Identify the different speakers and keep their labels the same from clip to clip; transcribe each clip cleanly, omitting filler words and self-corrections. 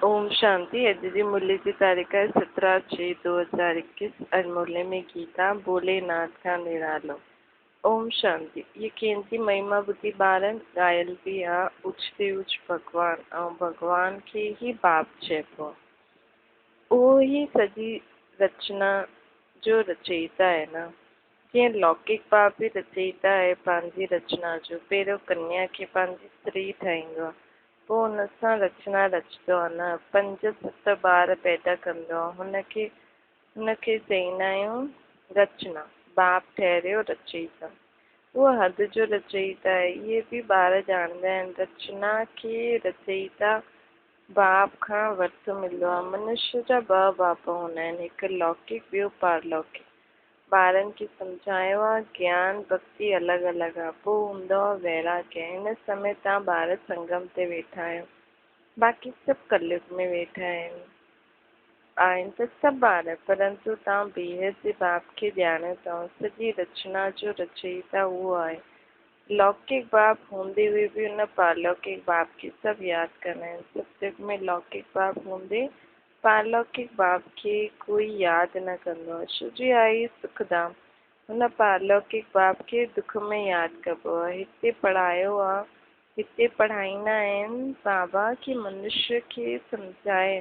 Speaker 1: ओम शांति। आज जी मुरली की तारीख है 17/6/2021। आज मुरली में गीता भोलेनाथ का निरालो। ओम शांति। ये केंद्री महिमा बुद्धि बारन गायल भी आ उचते उच भगवान और भगवान के ही बाप छेपो वो ही सजी रचना जो रचयिता है ना। ये लौकिक बाप भी रचयिता है पांजी रचना जो पेरो कन्या के पांजी स्त्री ठाहींदो पोइ हुन सां रचना रचंदो आहे न। 5-7 ॿार पैदा कंदो आहे हुनखे चईंदा आहियूं रचना। बाप ठहरियो रचयिता, उहो हद जो रचयिता आहे। इहे बि ॿार ॼाणंदा आहिनि रचना खे रचयिता बाप खां वर्थ मिलंदो आहे। मनुष्य जा 2 बाप हूंदा आहिनि, हिकु लौकिक ॿियो पारलौकिक। ॿारनि खे सम्झायो आहे ज्ञान भक्ति अलॻि अलॻि आहे, पोइ हूंदो आहे वैराग्य। हिन समय तव्हां ॿार संगम ते वेठा आहियो, बाक़ी सभु कलयुग में वेठा आहिनि त सभु ॿार, परंतु तव्हां बेहद जे बाप खे ॼाणो अथव। सॼी रचना जो रचयिता उहो आहे। लौकिक बाप हूंदे हुए बि हुन पारलौकिक बाप खे सभु यादि कंदा आहिनि। सत्युग में लौकिक बाप हूंदे पारलौकिक बाप खे कोई यादि न कंदो आहे। छो आई सुखधाम हुन पारलौकिक बाप खे दुख में यादि कबो आहे। हिते पढ़ायो आहे, हिते पढ़ाईंदा आहिनि बाबा कि मनुष्य खे सम्झाए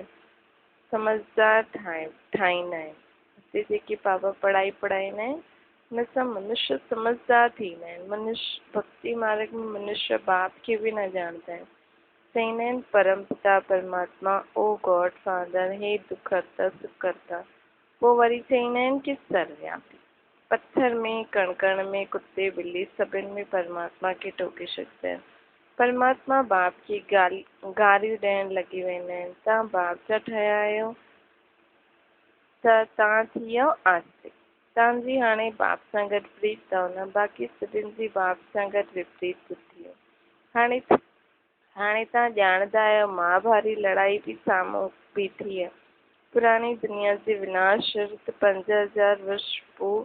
Speaker 1: समझदार ठाहींदा आहिनि। हिते जेकी बाबा पढ़ाईंदा आहिनि हुन सां मनुष्य समझदार थींदा आहिनि। मनुष्य भक्ति मार्ग में मनुष्य बाप खे बि न ॼाणंदा आहिनि। चईंदा आहिनि परम पिता परमात्मा ओ गॉड फादर, हे दुखहर्ता सुखहर्ता। पोइ वरी चईंदा आहिनि कि सर्वव्यापी। पत्थर में कण कण में कुत्ते ॿिली सभिनि में परमात्मा खे टोके छॾींदा आहिनि। परमात्मा बाप खे गारियूं ॾियण लॻी वेंदा आहिनि। तव्हां बाप जा ठहिया आहियो त तव्हां थी वियो आस्तिक। तव्हांजी हाणे बाप सां गॾु प्रीत अथव न, बाक़ी सभिनि जी बाप सां गॾु विपरीत बुद्धि आहे। हाणे तव्हां ॼाणंदा आहियो महाभारी लड़ाई बि साम्हूं बीठी आहे। पुरानी दुनिया जे विनाश 5000 वर्ष पोइ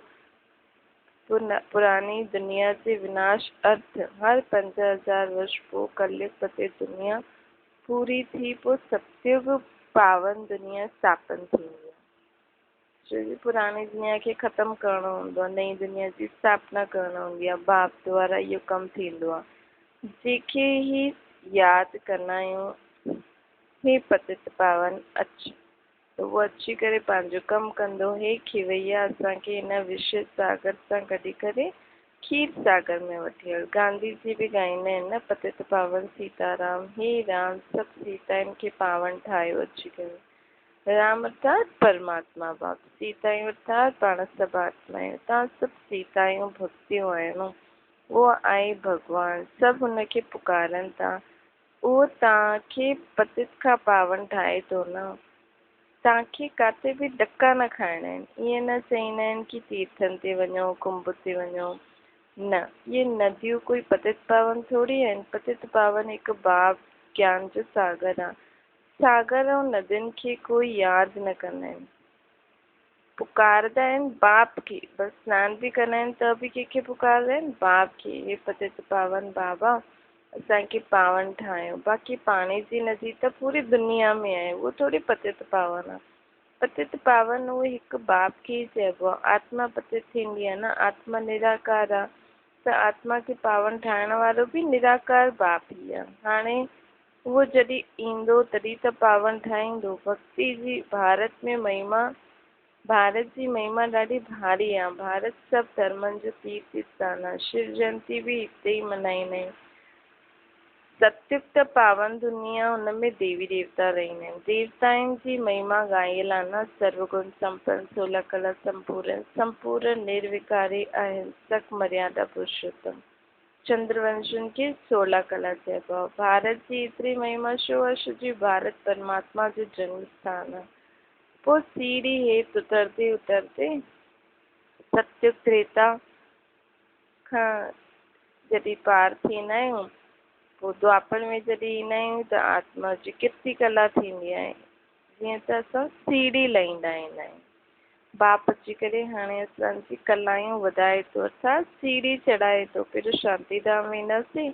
Speaker 1: पुरानी दुनिया जे विनाश अर्थ हर 5000 वर्ष पोइ कलयुग ते दुनिया पूरी थी पोइ सतयुग पावन दुनिया स्थापन थींदी आहे। छो पुरानी दुनिया खे ख़तमु करणो हूंदो आहे, नई दुनिया जी स्थापना करणु हूंदी आहे। बाप द्वारा इहो कमु थींदो आहे। जेके ई यादि कंदा आहियूं हे पतित पावन अच, त उहो अची करे पंहिंजो कमु कंदो। हे खिवैया असांखे हिन विश्व सागर सां गॾी करे खीर सागर में वठी हल। गांधी जी बि ॻाईंदा आहिनि न पतित पावन सीताराम, हे राम सभु सीताउनि खे पावन ठाहियो अची करे। राम अर्थात परमात्मा बाप, सीतायूं अर्थात पाण सभु आत्मा आहियूं। तव्हां सभु सीतायूं भक्तियूं आहियो। उहो आहे भॻवानु, सभु हुनखे पुकारनि था। उहो तव्हांखे पतित खां पावन ठाहे थो न। तव्हांखे किथे बि ॾका न खाइणा आहिनि। ईअं न चईंदा आहिनि कि तीर्थनि ते वञो कुंभ ते वञो, न। इहे नदियूं कोई पतित पावन थोरी आहिनि। पतित पावन हिकु बाप ज्ञान जो सागर आहे। सागर ऐं नदियुनि खे कोई यादि न कंदा आहिनि, पुकारंदा आहिनि बाप खे। बसि सनानु बि कंदा आहिनि त बि कंहिंखे पुकारंदा आहिनि बाप खे। हे पतित पावन बाबा असांखे पावन ठाहियो। बाक़ी पाणी जी नदी त पूरी दुनिया में आहे, उहो थोरी पतित पावन आहे। पतित पावन उहो हिकु बाप खे ई चइबो आहे। आत्मा पतित थींदी आहे न, आत्मा निराकार आहे त आत्मा खे पावन ठाहिण वारो बि निराकार बाप ई आहे। हाणे उहो जॾहिं ईंदो तॾहिं त पावन ठाहींदो। भक्ति जी भारत में महिमा, भारत जी महिमा ॾाढी भारी आहे। भारत सभु धर्मनि जो तीर्थ स्थान आहे। शिव जयंती बि हिते ई मल्हाईंदा आहियूं। सत्युग त पावन दुनिया, हुन में देवी देवता रहंदा आहिनि। देवताउनि जी महिमा ॻायल आहे न। सर्वगुण संपन्न 16 कला संपूर्ण निर्विकारी अहिंसक मर्यादा पुरुषोत्तम। चंद्रवंशुनि खे 16 कला चइबो आहे। भारत जी एतिरी महिमा छो आहे? छो जी भारत परमात्मा जो जन्म स्थान आहे। पोइ सीढ़ी हेठि उतरते उतरते सत्युग त्रेता खां जॾहिं पार थींदा आहियूं, पोइ द्वापर में जॾहिं ईंदा आहियूं त आत्मा जी कीर्ति कला थींदी आहे। जीअं त असां सीढ़ी लहींदा ईंदा आहियूं। बाप अची करे हाणे असांजी कलायूं वधाए थो, अर्थात सीढ़ी चढ़ाए थो। पहिरियों शांतिधाम वेंदासीं,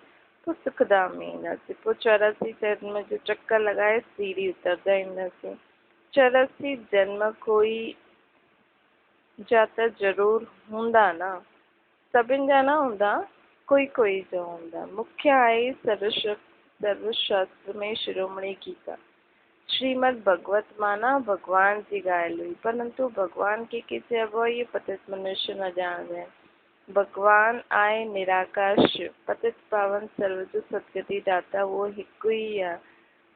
Speaker 1: पोइ सुखधाम में ईंदासीं। पोइ 84 जन्म जो चक्कर लॻाए सीढ़ी उतरंदा ईंदासीं। 84 जन्म कोई जा त ज़रूर हूंदा न, सभिनि जा न हूंदा, कोई कोई जो हूंदा। मुख्य आहे सर्वशास्त्र में शिरोमणि गीता। श्रीमद् भगवत माना भगवान जी ॻाल्हि हुई, परंतु भगवान के चइबो आहे, इहे पतित मनुष्य न ॼाणंदा आहिनि। भगवान आहे निराकार शिव, पतित पावन सर्व जो सदगति दाता उहो हिकु ई आहे।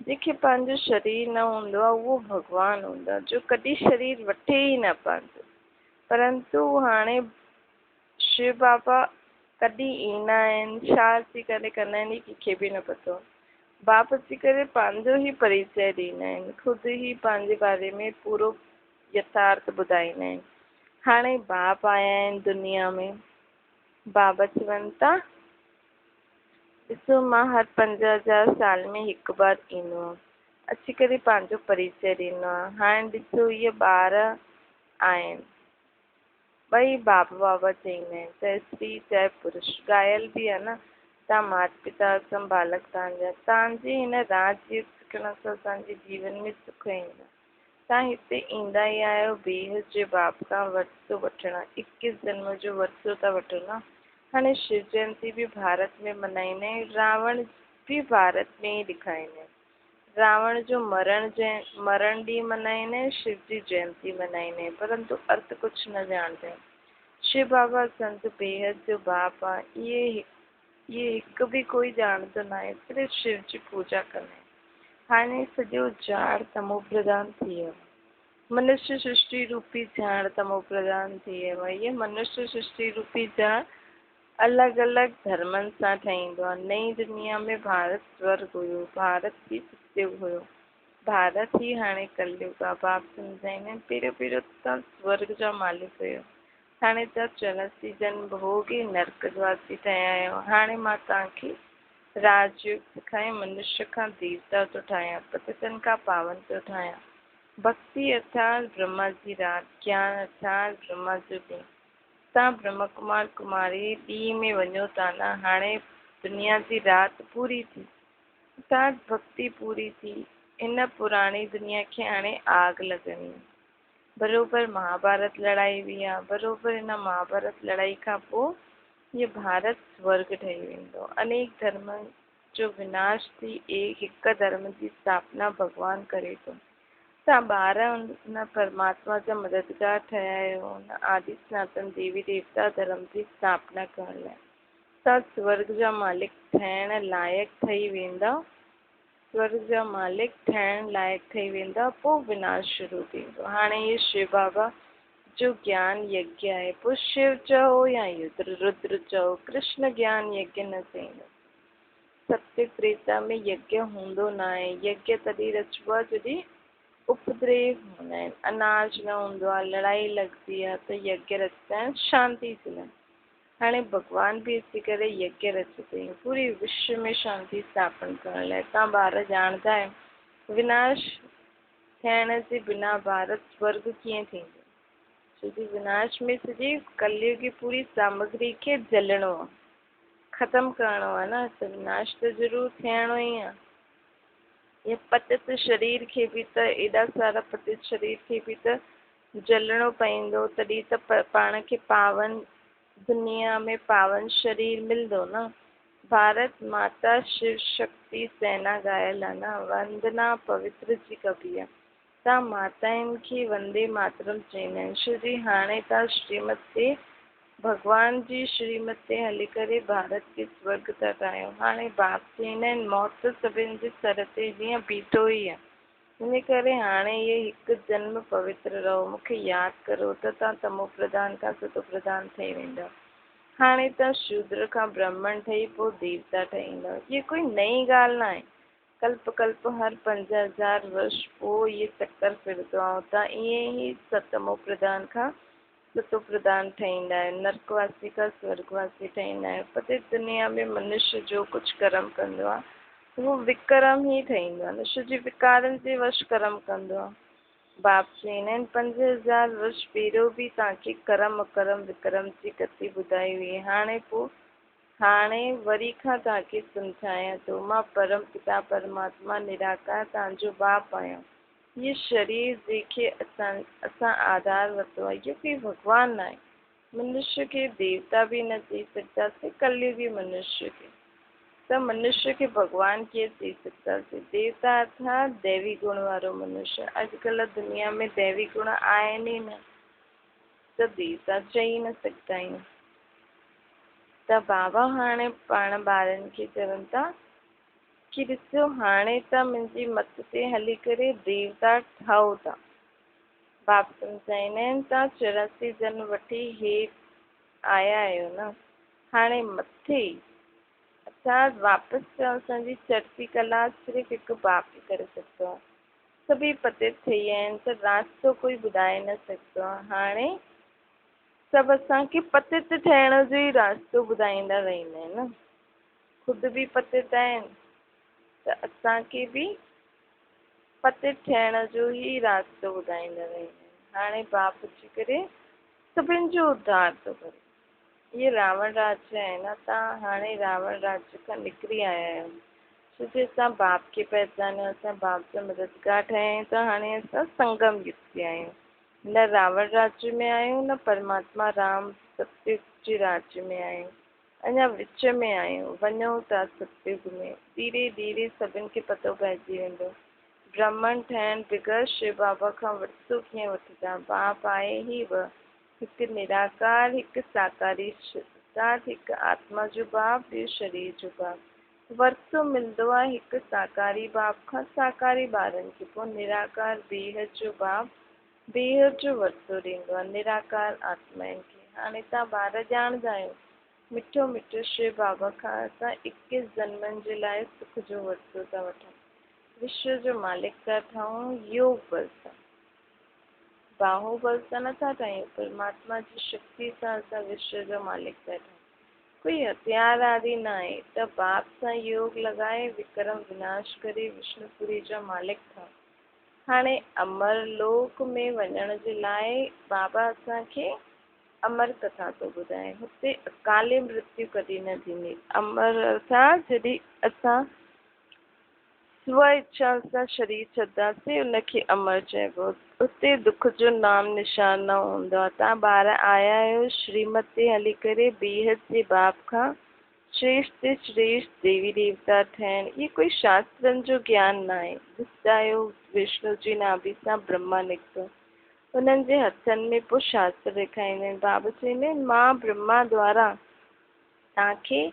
Speaker 1: जंहिंखे पंहिंजो शरीर न हूंदो आहे उहो भगवान हूंदो आहे, जो कॾहिं शरीर वठे ई न पंहिंजो। परंतु हाणे शिव बाबा कॾहिं ईंदा आहिनि, छा अची करे कंदा आहिनि, कंहिंखे बि न पतो। बाप अची करे पंहिंजो ई परिचय ॾींदा आहिनि, ख़ुदि ई पंहिंजे बारे में पूरो यथार्थ ॿुधाईंदा आहिनि। हाणे बाप आया आहिनि दुनिया में, बाबा चवनि था ॾिसो मां हर 5000 साल में हिकु बार ईंदो आहियां, अची करे पंहिंजो परिचय ॾींदो आहे। हाणे ॾिसो इहे ॿार आहिनि, ॿई बाबा बाबा चईंदा आहिनि, चाहे स्त्री चाहे पुरुष। ॻाल्हि बि आहे न, तव्हां माता पिता संभालक तव्हांजा, तव्हांजे हिन राज्य सिखण सां असांजे जीवन में सुख ईंदा। तव्हां हिते ईंदा ई आहियो बेहद जे बाप खां वरिसो वठणु, 21 जन्म जो वरिसो था वठो न। हाणे शिव जयंती बि भारत में मल्हाईंदा आहिनि, रावण बि भारत में ई ॾेखारींदा आहिनि। रावण जो मरण ॾींहुं मल्हाईंदा आहिनि, शिव जी जयंती मल्हाईंदा आहिनि, परंतु अर्थ कुझु न ॼाणंदा आहिनि। शिव बाबा संत बेहद जो बाप आहे, इहे हिकु बि कोई ॼाणंदो न आहे, सिर्फ़ु शिव जी पूजा कंदा आहिनि। हाणे सॼो झाड़ तमो प्रधान थी वियो, मनुष्य सृष्टि रूपी झाड़ तमो प्रधान थी वियो आहे। इहे मनुष्य सृष्टि रूपी झाड़ अलॻि अलॻि धर्मनि सां ठाहींदो आहे। नई दुनिया में भारत स्वर्ग हुयो, भारत ई सत्युग हुयो, भारत ई हाणे कलयुग आहे। बाप सम्झाईंदा आहिनि पहिरियों तव्हां स्वर्ग जा मालिक हुयो, हाणे तव्हां 84 जन्म भोगी नरकवासी ठहिया आहियो। हाणे मां तव्हांखे राजयोग सिखाए मनुष्य खां देवता थो ठाहियां, पतितनि खां पावन थो ठाहियां। भक्ति अर्थात ब्रह्मा जी रात, ज्ञान अर्थात ब्रह्मा जो ॾींहुं। तव्हां ब्रह्म कुमार कुमारी ॾींहं में वञो था न, हाणे दुनिया जी राति पूरी थी, अर्थात भक्ति पूरी थी। इन पुराणी दुनिया खे हाणे आग लॻणी। बराबरि महाभारत लड़ाई हुई आहे, बराबरि हिन महाभारत लड़ाई खां पोइ इहो भारत स्वर्ग ठही वेंदो। अनेक धर्म जो विनाश थी हिकु धर्म जी स्थापना भॻवानु करे थो। तव्हां ॿार हुन परमात्मा जा मददगार ठहिया आहियो, हुन आदि सनातन देवी देवता धर्म जी स्थापना करण लाइ। तव्हां स्वर्ग जा मालिक ठहिण लाइक़ु ठही वेंदा, स्वर्ग जा मालिक ठहिण लाइक़ु ठही वेंदा, पोइ विनाश शुरू थींदो। हाणे इहे शिव बाबा जो ज्ञान यज्ञ आहे, पोइ शिव चओ या रुद्र चओ, कृष्ण ज्ञान यज्ञ न चईंदो। सत्य त्रेता में यज्ञ हूंदो न आहे। यज्ञ तॾहिं रचिबो आहे जॾहिं उपद्रेव हूंदा आहिनि, अनाज न हूंदो आहे, लड़ाई लॻंदी आहे, त यज्ञ रचंदा आहिनि शांति जे लाइ। हाणे भॻवान बि अची करे यज्ञ रचंदई पूरे विश्व में शांति स्थापन करण लाइ। तव्हां ॿार ॼाणंदा आहियो विनाश थियण जे बिना भारत स्वर्ग कीअं थींदो, छोकी विनाश में सॼी कलयुग की पूरी सामग्री खे जलणो आहे, ख़तमु करिणो आहे न, त विनाश त ज़रूरु थियणो ई आहे। ये पतित शरीर खे बि त एॾा सारा पतित शरीर खे बि त जलणो पवंदो, तॾहिं त पाण खे पावन दुनिया में पावन शरीर मिलंदो न। भारत माता शिव शक्ति सेना ॻायल आहे न, वंदना पवित्र जी कबी आहे। तव्हां माताउनि खे वंदे मातरम चईंदा आहिनि, छो जी हाणे तव्हां श्रीमत ते भॻवान जी श्रीमत ते हली करे भारत खे स्वर्ग था ठाहियो। हाणे बाप चईंदा आहिनि मौत त सभिनि जे सर ते जीअं बीठो ई आहे, इन करे हाणे इहे हिकु जन्म पवित्र रहो, मूंखे यादि करो त तव्हां तमो प्रधान खां सतो प्रधान ठही वेंदव। हाणे तव्हां शूद्र खां ब्राह्मण ठही पोइ देवता ठहींदव। इहे कोई नई ॻाल्हि न आहे, कल्प कल्प हर 5000 वर्ष पोइ इहे चक्कर फिरंदो आहे। तव्हां ईअं ई तमो प्रधान खां सतो प्रधान ठहींदा आहियो, नरकवासी खां स्वर्गवासी ठहींदा आहियो। पते दुनिया में मनुष्य जो कुझु कर्म कंदो आहे उहो विक्रम ई ठहींदो आहे न, छो जी विकारनि जे वश कर्म कंदो आहे। बाप चईंदा आहिनि 5000 वर्ष पहिरियों बि तव्हांखे कर्म अकर्म विक्रम जी गति ॿुधाई हुई। हाणे पोइ हाणे वरी खां तव्हांखे सम्झायां थो, मां परम पिता परमात्मा निराकार तव्हांजो बाप आहियां। ये शरीर जेके असां आधार वरितो आहे, इहो कोई भॻवानु आहे। मनुष्य खे देवता भी न चई सघंदासीं, कलयुगी मनुष्य खे त मनुष्य खे भॻवान कीअं चई सघंदासीं। देवता अर्थात दैवी गुण वारो मनुष्य। अॼुकल्ह दुनिया में दैवी गुण आहिनि ई न, त देवता चई न सघंदा आहियूं। त बाबा हाणे पाण ॿारनि खे चवनि था कि ॾिसो, हाणे तव्हां मुंहिंजी मत ते हली करे देवता ठहो था। बाप सम्झाईंदा आहिनि, तव्हां 84 जन्म वठी हेठि आया आहियो न, हाणे मथे अर्थात वापसि असांजी चढ़ती कला सिर्फ़ु हिकु बाप ई करे सघंदो आहे। सभई पतित थी विया आहिनि, त रास्तो कोई ॿुधाए न सघंदो आहे। हाणे सभु असांखे पतित थियण जो ई रास्तो ॿुधाईंदा रहंदा आहिनि न। ख़ुदि बि पतित आहिनि, त असांखे बि पतित थियण जो ई रास्तो ॿुधाईंदा रहंदा आहिनि। हाणे बाप अची करे सभिनि जो उद्धार थो करे। ये रावण राज्य आहे न, तव्हां हाणे रावण राज्य खां निकिरी आया आहियो। छो कि असां बाप खे पहचानियो, असां बाप जा मददगार ठहिया आहियूं, त हाणे असां संगम युग ते आहियूं। न रावण राज्य में आहियूं, न परमात्मा राम सत्युग जे राज्य में आहियूं। अञा विच में आहियूं, वञूं था सत्युग में। धीरे धीरे सभिनि खे पतो पइजी वेंदो। ब्राह्मण ठहिण बग़ैर शिव बाबा खां वरितो कीअं वठिजा। बाप आहे ई ॿ, हिकु निराकार, हिकु साकारी। हिकु आत्मा जो बाप, ॿियो शरीर जो बाप। वरितो मिलंदो आहे हिकु साकारी बाप खां, साकारी ॿारनि खे। पोइ निराकार बेहद जो बाप बेहद जो वरितो ॾींदो आहे निराकार आत्माउनि खे। हाणे तव्हां ॿार ॼाणंदा आहियो, मिठो मिठो शिव बाबा खां असां 21 जन्मनि जे लाइ सुख जो वरितो था वठूं। विश्व जो मालिक था ठहूं योग बल सां, बाहुबल सां नथा ठहियूं। परमात्मा जी शक्ति सां असां विश्व जो मालिक था ठहूं। कोई हथियार आदि न आहे। त बाप सां योग लॻाए विक्रम विनाश करे विष्णुपुरी जा मालिक था। हाणे अमर लोक में वञण जे लाइ बाबा असांखे अमर कथा थो ॿुधाए। हुते अकाले मृत्यु कॾहिं न थींदी। अमर अर्थात जॾहिं असां स्व इच्छा सां शरीर छॾंदासीं, उनखे अमर चइबो। उते दुख जो नाम निशान न हूंदो आहे। तव्हां ॿार आया आहियो श्रीमत ते हली करे बेहद जे बाप खां श्रेष्ठ ते श्रेष्ठ देवी देवता ठहिण। इहे कोई शास्त्रनि जो ज्ञान न आहे। ॾिसंदा विष्णु जी नाभि सां ब्रह्मा निकितो, उन्हनि जे हथनि में पोइ शास्त्र ॾेखारींदा आहिनि। बाबा चवंदा आहिनि, मां ब्रह्मा द्वारा तव्हांखे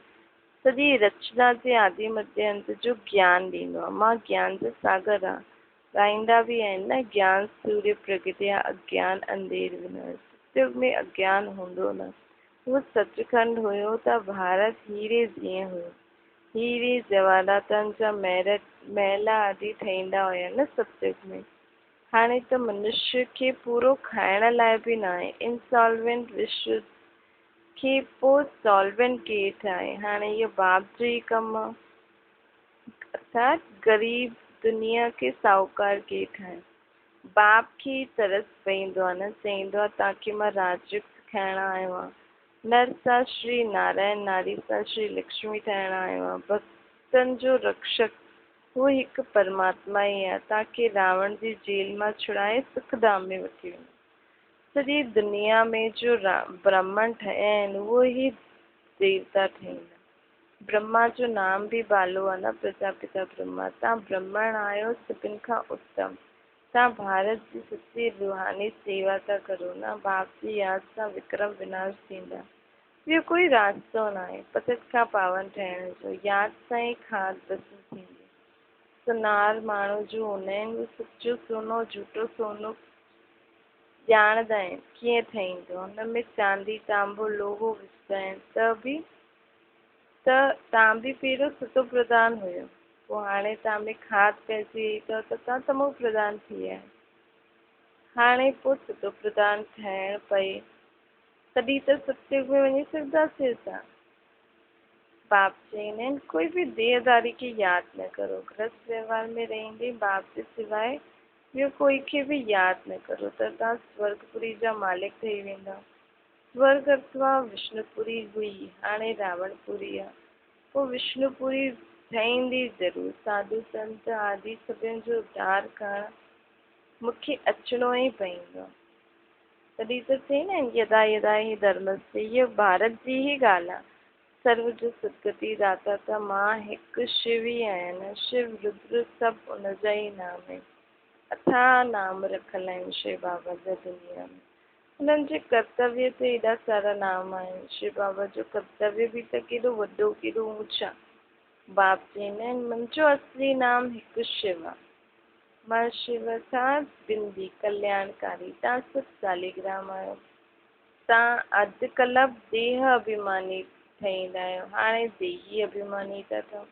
Speaker 1: सॼी रचना जे आदि मध्य अंत जो ज्ञान ॾींदो आहे। मां ज्ञान जो सागर आहे। ॻाईंदा बि आहिनि न, ज्ञान सूर्य प्रगटिया अज्ञान अंधेर विनाश। सत्युग में अज्ञान हूंदो न, उहो सचखंड हुयो। त भारत हीरे जीअं हुयो, हीरे जवाहरातनि जा महल आदि ठहींदा हुया न सत्युग में। हाणे त मनुष्य खे पूरो खाइण लाइ बि न आहे। इंसॉल्वेंट विश्व खे पोइ सॉल्वेंट केरु ठाहे। हाणे इहो बाप जो ई कमु आहे। अर्थात ग़रीब दुनिया खे साहूकार केरु ठाहे। बाप खे ई तरस पईंदो आहे न, चईंदो आहे तव्हांखे मां राजयुग सिखाइण आयो आहियां। नर सां श्री नारायण, नारी सां श्री लक्ष्मी ठाहिण आयो आहे। भक्तनि जो रक्षक उहो हिकु परमात्मा ई आहे। तव्हांखे रावण जी जेल मां छुड़ाए सुखधाम में वठी वेंदो। सॼी दुनिया में जो ब्राह्मण ठहिया आहिनि, उहो ई देवता ठहींदा। ब्रह्मा जो नाम बि बालो आहे न, प्रजापिता ब्रह्मा। तव्हां ब्राह्मण आहियो सभिनि खां उत्तम। तव्हां भारत जी सच्ची रूहानी सेवा था करो न। बाप जी यादि सां विक्रम विनाश थींदा। ॿियो कोई रास्तो न आहे पतित खां पावन ठहिण जो। यादि सां ई खाद बसी थींदी। सुनार माण्हू जो हूंदा आहिनि, उहे सचो सोनो झूठो सोनो ॼाणंदा आहिनि कीअं ठहींदो। हुन में चांदी तांबो लोहो विझंदा आहिनि। त तव्हां बि पहिरियों सतो प्रधान हुयो, पोइ हाणे तव्हां में खाद पइजी वई अथव त तव्हां तमो प्रधान थी विया आहियो। हाणे पोइ सतो प्रधान ठहिण पए, तॾहिं त सत्युग में वञी सघंदासीं असां। बाप चवंदा आहिनि, कोई बि देहदारी खे यादि न करो। गृहस्थ व्यवहार में रहंदे बाप जे सवाइ ॿियो कोई खे बि यादि न करो, त तव्हां स्वर्गपुरी जा मालिक ठही वेंदा। स्वर्ग अथवा विष्णुपुरी हुई, हाणे रावणपुरी आहे। पोइ विष्णुपुरी ठहींदी ज़रूरु। साधु संत आदि सभिनि जो उद्धार करणु मूंखे अचिणो ई पवंदो। तॾहिं त थिए न, यदा यदा ही धर्मस्य, इहा भारत जी ई ॻाल्हि आहे। सर्व जो सदगति दाता त मां हिकु शिव ई आहियां न, शिव रुद्र सभु उनजा ई नाम आहिनि। अथाह नाम रखल आहिनि शिव बाबा जा दुनिया में। हुननि जे कर्तव्य ते एॾा सारा नाम आहिनि। शिव बाबा जो कर्तव्य बि त केॾो वॾो, केॾो ऊचा। बाप चवंदा आहिनि मुंहिंजो असली नाम हिकु शिव आहे। मां शिव सां बिंदी कल्याणकारी। तव्हां सभु सालिग्राम आहियो। तव्हां अॼुकल्ह देह अभिमानी ठहींदा आहियो, हाणे देही अभिमानी था ठहो।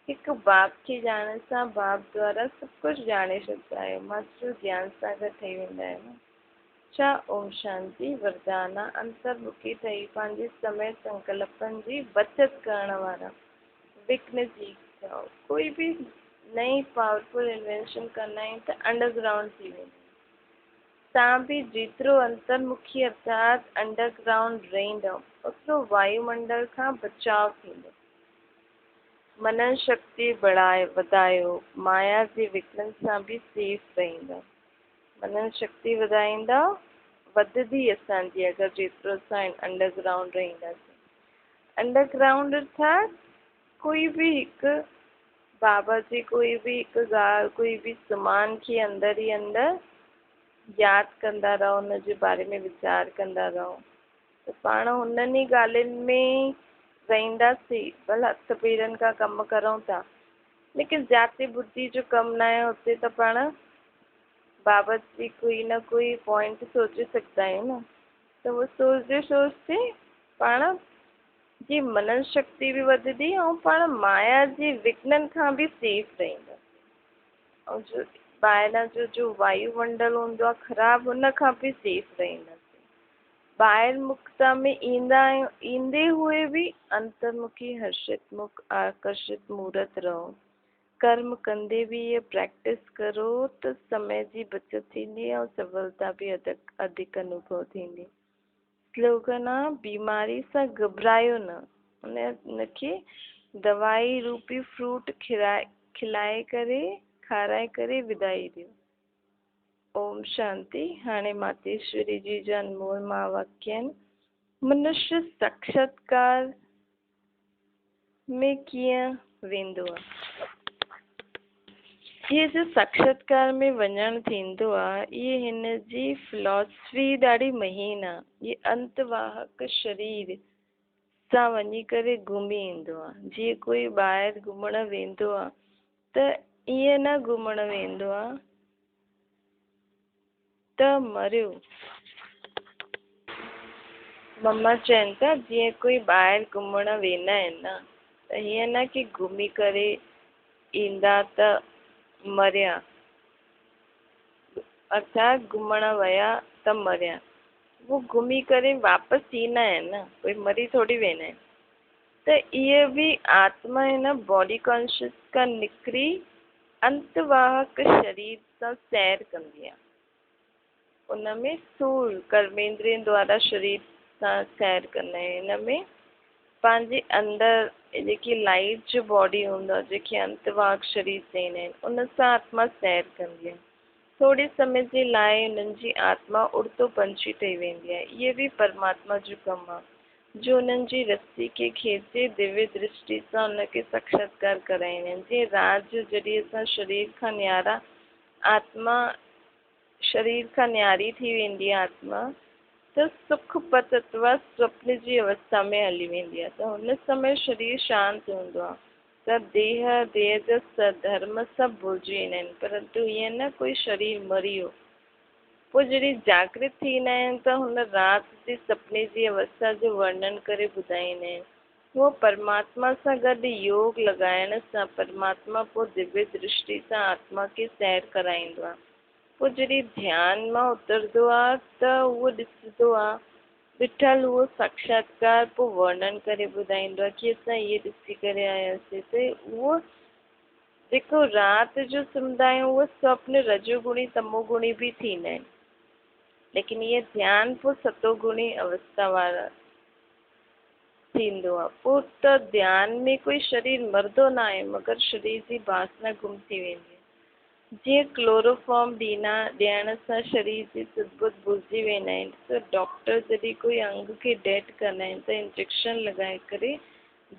Speaker 1: हिकु बाप खे ॼाणण सां बाप द्वारा सभु कुझु ॼाणे छॾींदा आहियो। मास्टर ज्ञान सागर ठही वेंदा आहियो न। छा ओम शांति वरदाना अंतर्मुखी ठही पंहिंजे समय संकल्पनि जी बचत करण वारा विघ्न जी थियो। कोई भी नई पावरफुल इन्वेंशन कंदा आहियूं त अंडरग्राउंड थी वेंदी। तव्हां बि जेतिरो अंतर्मुखी अर्थात अंडरग्राउंड रहंदव, ओतिरो वायुमंडल खां बचाव थींदो। मनन शक्ति वधायो, माया जे विघ्ननि सां बि सेफ रहंदव। मनन शक्ति वधाईंदा, वधंदी असांजी अगरि जेतिरो असां अंडरग्राउंड रहंदासीं। अंडरग्राउंड अर्थात कोई बि हिकु बाबा जी कोई बि हिकु ॻाल्हि, कोई बि समान खे अंदर ई अंदर यादि कंदा रहो, हुनजे बारे में वीचार कंदा रहो, त पाण हुननि ई ॻाल्हियुनि में रहंदासीं। भला हथ पेरनि खां कमु करूं था, लेकिन जाते बुद्धि जो कमु न आहे हुते त पाण बाबा जी कोई न कोई पॉइंट सोचे सघंदा आहियूं न। त उहो सोचते सोचते पाण जी मनन शक्ति बि वधंदी ऐं पाण माया जे विघ्ननि खां बि सेफ रहंदा। ऐं जो ॿाहिरां जो वायुमंडल हूंदो आहे ख़राबु, हुन खां बि सेफ रहंदासीं। ॿाहिरि मुक्ता में ईंदा आहियूं, ईंदे हुए बि अंतर्मुखी हर्षित मुख आकर्षित मूर्त रहो। कर्म कंदे बि इहे प्रैक्टिस करो त समय जी बचत थींदी ऐं सफलता बि अधिक अनुभव थींदी। स्लोगन आहे बीमारी सां घबरायो न, उनखे दवाई रूपी फ्रूट खिलाए करे खाराए करे विदाई ॾियो। ओम शांति। हाणे मातेश्वरी जी जा अनमोल महावाक्य आहिनि। मनुष्य साक्षात्कार में कीअं वेंदो आहे? इहे जो साक्षात्कार में वञणु थींदो आहे, इहे हिन जी फिलॉसफी ॾाढी महीन आहे। इहे अंतवाहक शरीर सां वञी करे घुमी ईंदो आहे। जीअं कोई ॿाहिरि घुमणु वेंदो आहे त ईअं न घुमणु वेंदो आहे त मरियो। मम्मा चवनि था जीअं कोई ॿाहिरि घुमणु वेंदा आहिनि न, त हीअं न की घुमी करे ईंदा त मरिया, अर्थात घुमणु विया त मरिया। वो घुमी करे वापसि ईंदा आहिनि न, कोई मरी थोरी वेंदा आहिनि। त इहे बि आत्मा आहे न, बॉडी कॉन्शियस खां निकिरी अंतवाहक शरीर सां सैर कंदी आहे। उनमें स्थूल कर्मेंद्रियनि द्वारा शरीर सां सैर कंदा आहिनि। हिन में पंहिंजे अंदरि जेकी लाइट जो बॉडी हूंदो आहे, जेके अंतवाहक शरीर चवंदा आहिनि, उन सां आत्मा सैर कंदी आहे। थोरे समय जे लाइ उन्हनि जी आत्मा उड़तो पंछी ठही वेंदी आहे। इहे बि परमात्मा जो कमु आहे, जो उन्हनि जी रस्सी खे खींचे दिव्य दृष्टि सां उनखे साक्षात्कार कराईंदा आहिनि। जीअं राति जो जॾहिं असां शरीर खां न्यारा आत्मा शरीर खां न्यारी थी वेंदी आहे आत्मा, त सुख पत अथवा स्वप्न जी अवस्था में हली वेंदी आहे। त हुन समय शरीर शांति हूंदो आहे, त देह जा धर्म सभु भुलिजी वेंदा आहिनि। परंतु ईअं न कोई शरीर मरी वियो, पोइ जॾहिं जागृत थींदा आहिनि त हुन राति जे सपने जी अवस्था जो वर्णन करे ॿुधाईंदा आहिनि। उहो परमात्मा सां गॾु योग लॻाइण सां परमात्मा पोइ दिव्य दृष्टि सां आत्मा खे सैर कराईंदो आहे। पोइ जॾहिं ध्यान मां उतरंदो आहे त उहो ॾिसंदो आहे, ॾिठल उहो साक्षात्कार पोइ वर्णन करे ॿुधाईंदो आहे कि असां इहे ॾिसी करे आयासीं। त उहो जेको राति जो सुम्हंदा आहियूं उहो स्वप्न रजोगुणी तमोगुणी बि थींदा आहिनि। लेकिन ये ध्यान पोइ सतोगुणी अवस्था वारा थींदो आहे। पोइ त ध्यान में कोई शरीर मरदो न आहे, मगर शरीर जी वासना गुम थी वेंदी आहे। जीअं क्लोरोफॉर्म ॾियण सां शरीर जी सुध-बुध भुलिजी वेंदा आहिनि, त डॉक्टर जॾहिं कोई अंग खे डेड कंदा आहिनि त इंजेक्शन लॻाए करे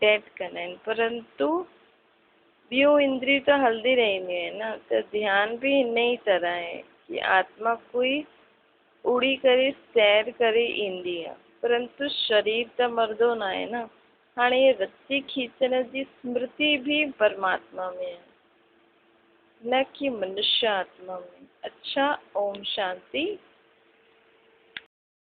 Speaker 1: डेड कंदा आहिनि, परंतु ॿियूं इंद्रियूं त हलंदी रहंदियूं आहिनि न। त ध्यान बि हिन ई तरह आहे कि आत्मा कोई उड़ी करे सैर करे ईंदी आहे, परंतु शरीर त मरदो न आहे न। हाणे ये रस्सी खींचण जी स्मृति भी परमात्मा में है, न कि मनुष्य आत्मा में। अच्छा, ओम शांति।